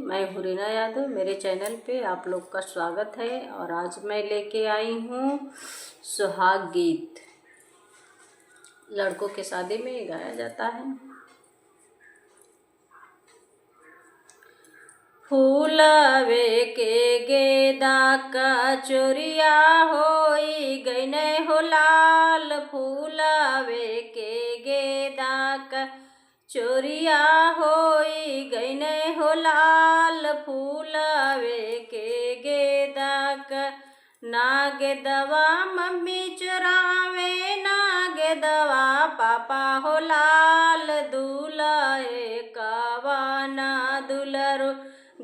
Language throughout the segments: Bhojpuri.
मैं हूँ रीना यादव। मेरे चैनल पे आप लोग का स्वागत है। और आज मैं लेके आई हूँ सुहाग गीत। लड़कों के शादी में गाया जाता है। फूलवे के गेदा का चोरिया होई गईने हो लाल। फूलवे के गेदा का चोरिया होई गईने हो लाल। फूलवे के गेदा का नागेदवा मम्मी चुरावे, नागेदवा पापा हो लाल। दूल्हे कवाना दुलरू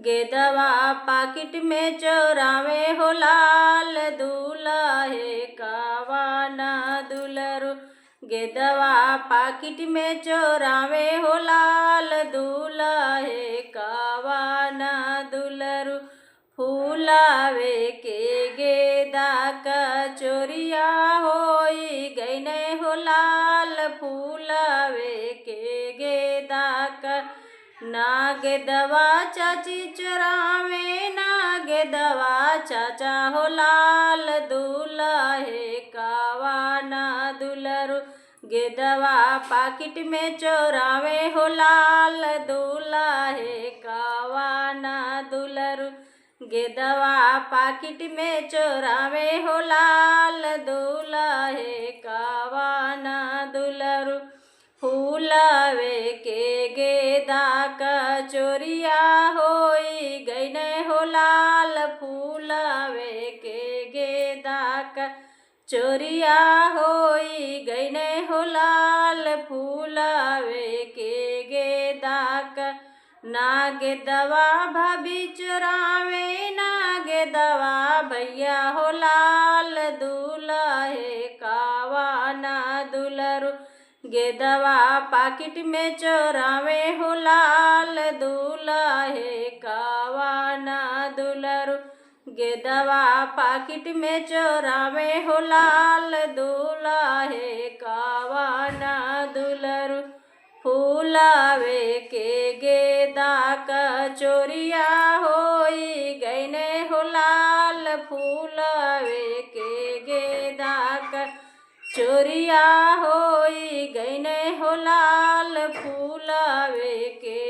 गेदवा पाकिट में चोरावे हो लाल। दूल्हे कवाना दुलरू गेदवा पाकिट में चोरावे हो लाल। दूल्हे कवाना दुलरू फूलावे के गेदा का चोरिया होई गईने हो लाल। फूलावे के गेदा का नागेदवा चाची चुरावे, नागेदवा चाचा हो लाल। दूल्हे कवाना दुलरू गेदवा पाकिट में चोरावे हो लाल। दूल्हे कवाना दुलरू गेदवा पाकिट में चोरावे हो लाल। दूल्हे कवाना दुलरू फूलवे के गेदा का चोरिया होई गईने हो लाल। फूलवे के गेदा का चोरिया होई गईने हो लाल। फूलवे के गेदा का नागेदवा भाभी चुरावे, नागेदवा भैया हो लाल। दूल्हे कवाना दुलरू गेदवा पाकिट में चोरावे हो लाल। दूल्हे कवाना दुलरू गेदवा पाकिट में चोरावे हो लाल। दूल्हे कवाना दुलरू फूलवे के गेदा का चोरिया होई गईने हो लाल। फूलवे के गेदा का चोरिया होई गईने हो लाल। फूलवे के